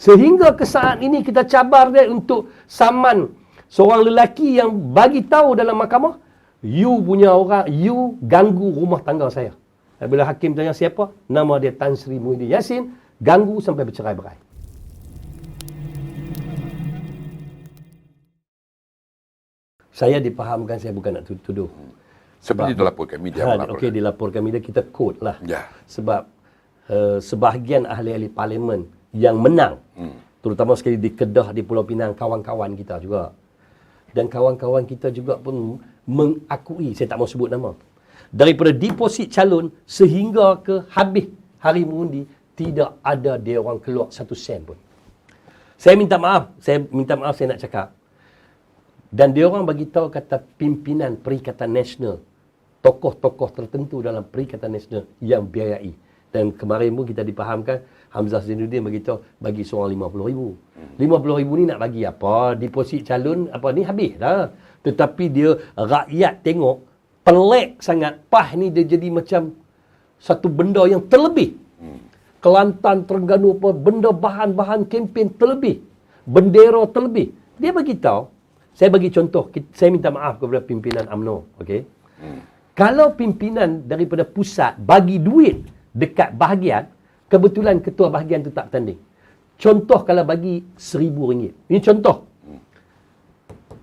Sehingga ke saat ini kita cabar dia untuk saman seorang lelaki yang bagi tahu dalam mahkamah, you punya orang, you ganggu rumah tangga saya. Bila hakim tanya siapa, nama dia Tan Sri Muhyiddin Yassin, ganggu sampai bercerai-berai. Saya dipahamkan saya bukan nak tuduh. Seperti dilaporkan media. Okey, dilaporkan media, kita quote lah. Ya. Sebab sebahagian ahli-ahli parlimen yang menang, terutama sekali di Kedah, di Pulau Pinang, kawan-kawan kita juga. Dan kawan-kawan kita juga pun mengakui, saya tak mau sebut nama, daripada deposit calon sehingga ke habis hari mengundi, tidak ada dia orang keluar 1 sen pun. Saya minta maaf, saya nak cakap. Dan dia orang bagi tahu kata pimpinan Perikatan Nasional, tokoh-tokoh tertentu dalam Perikatan Nasional yang biayai. Dan kemarin pun kita dipahamkan, Hamzah Zainuddin bagi tahu bagi seorang RM50,000. RM50,000 ni nak bagi apa? Deposit calon apa ni habis dah. Tetapi dia rakyat tengok pelik sangat. PAS ni dia jadi macam satu benda yang terlebih. Kelantan, Terengganu apa, benda bahan-bahan kempen terlebih. Bendera terlebih. Dia bagi tahu, saya bagi contoh, saya minta maaf kepada pimpinan UMNO, okey. Kalau pimpinan daripada pusat bagi duit dekat bahagian, kebetulan ketua bahagian tu tak bertanding. Contoh kalau bagi RM1,000. Ini contoh.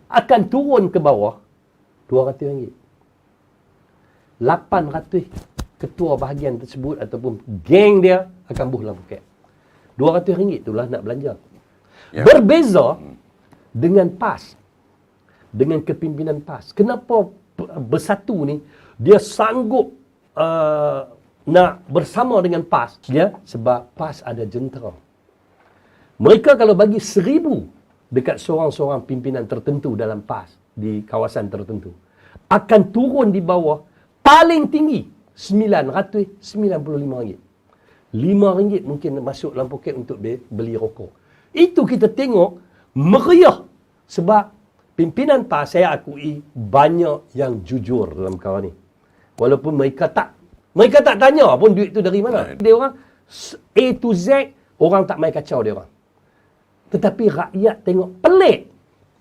Akan turun ke bawah RM200. 800 ketua bahagian tersebut ataupun geng dia akan buh dalam poket. RM200 itulah nak belanja. Ya. Berbeza dengan PAS. Dengan kepimpinan PAS. Kenapa Bersatu ni dia sanggup nak bersama dengan PAS? Ya, sebab PAS ada jentera. Mereka kalau bagi 1,000 dekat seorang-seorang pimpinan tertentu dalam PAS di kawasan tertentu, akan turun di bawah paling tinggi RM995. RM5 mungkin masuk dalam poket untuk beli rokok. Itu kita tengok meriah. Sebab pimpinan PAS, saya akui banyak yang jujur dalam perkara ni. Walaupun mereka tak tanya pun duit tu dari mana. Dia orang A to Z, orang tak main kacau dia orang. Tetapi rakyat tengok pelik.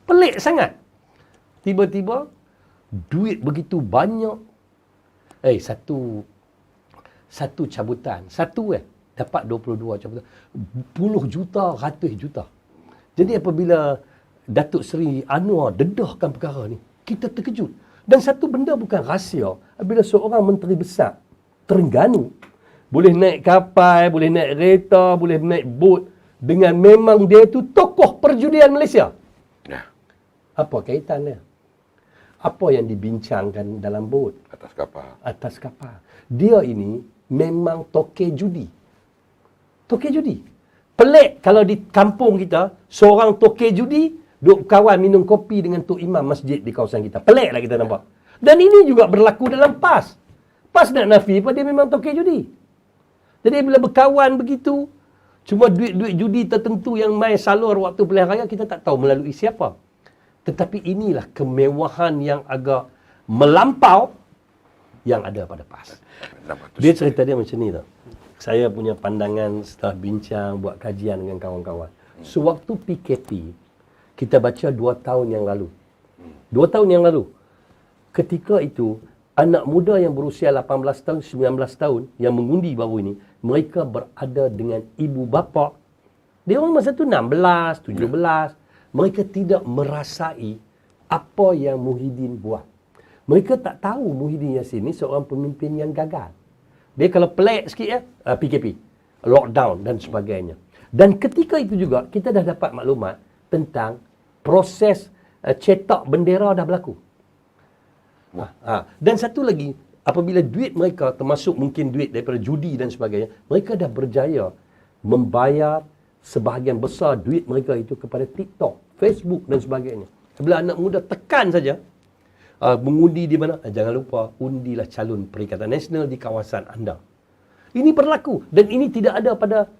Pelik sangat. Tiba-tiba duit begitu banyak. Satu cabutan. Dapat 22 cabutan. Puluh juta, ratus juta. Jadi apabila Datuk Seri Anwar dedahkan perkara ni, kita terkejut. Dan satu benda bukan rahsia, apabila seorang menteri besar Terengganu boleh naik kapal, boleh naik kereta, boleh naik bot, dengan memang dia itu tokoh perjudian Malaysia. Ya. Apa kaitan dia? Apa yang dibincangkan dalam bot? Atas kapal. Dia ini memang toke judi. Toke judi. Pelik kalau di kampung kita, seorang toke judi duk kawan minum kopi dengan Tok Imam masjid di kawasan kita. Pelik lah kita nampak. Dan ini juga berlaku dalam PAS. PAS nak nafi apa dia memang toke judi. Jadi bila berkawan begitu, cuma duit-duit judi tertentu yang main salur waktu pilihan raya, kita tak tahu melalui siapa. Tetapi inilah kemewahan yang agak melampau yang ada pada PAS. Dia cerita dia macam ni tau. Saya punya pandangan setelah bincang, buat kajian dengan kawan-kawan. Sewaktu PKP, kita baca 2 tahun yang lalu. 2 tahun yang lalu. Ketika itu, anak muda yang berusia 18 tahun, 19 tahun yang mengundi baru ini, mereka berada dengan ibu bapa. Dia orang masa tu 16, 17. Mereka tidak merasai apa yang Muhyiddin buat. Mereka tak tahu Muhyiddin Yassin ni seorang pemimpin yang gagal. Dia kalau pelik sikit PKP, lockdown dan sebagainya. Dan ketika itu juga, kita dah dapat maklumat tentang proses cetak bendera dah berlaku. Dan satu lagi, apabila duit mereka, termasuk mungkin duit daripada judi dan sebagainya, mereka dah berjaya membayar sebahagian besar duit mereka itu kepada TikTok, Facebook dan sebagainya. Bila anak muda tekan saja, mengundi di mana? Jangan lupa, undilah calon Perikatan Nasional di kawasan anda. Ini berlaku. Dan ini tidak ada pada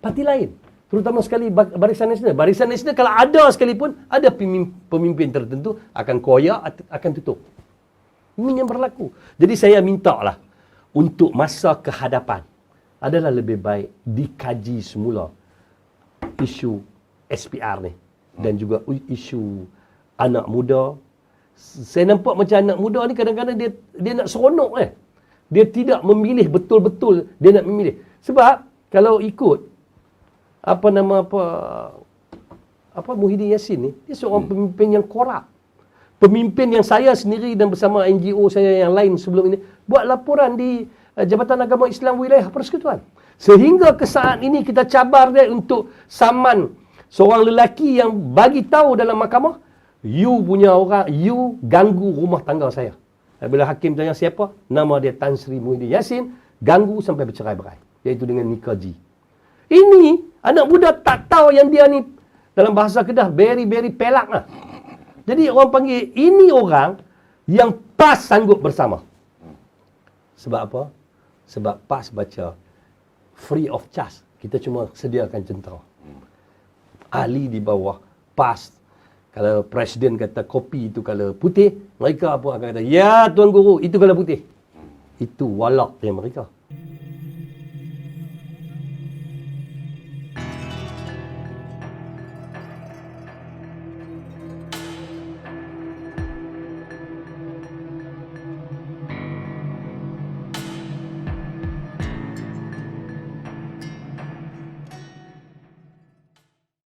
parti lain. Terutama sekali Barisan Nasional. Barisan Nasional kalau ada sekalipun, ada pemimpin tertentu akan koyak, akan tutup. Ini yang berlaku. Jadi saya minta lah, untuk masa kehadapan, adalah lebih baik dikaji semula isu SPR ni dan juga isu anak muda. Saya nampak macam anak muda ni kadang-kadang dia nak seronok Dia tidak memilih betul-betul dia nak memilih. Sebab kalau ikut Muhyiddin Yassin ni, dia seorang pemimpin yang korup. Pemimpin yang saya sendiri dan bersama NGO saya yang lain sebelum ini buat laporan di Jabatan Agama Islam Wilayah Persekutuan. Sehingga ke saat ini kita cabar dia untuk saman seorang lelaki yang bagi tahu dalam mahkamah, you punya orang, you ganggu rumah tangga saya. Bila hakim tanya siapa, nama dia Tan Sri Muhyiddin Yassin, ganggu sampai bercerai-berai, iaitu dengan nikah G. Ini anak muda tak tahu yang dia ni dalam bahasa Kedah very pelak lah. Jadi orang panggil ini orang yang PAS sanggup bersama. Sebab apa? Sebab PAS baca free of charge. Kita cuma sediakan jentera. Ahli di bawah PAS. Kalau presiden kata kopi itu kalau putih, mereka pun akan kata, ya Tuan Guru, itu kalau putih. Itu walak dia mereka.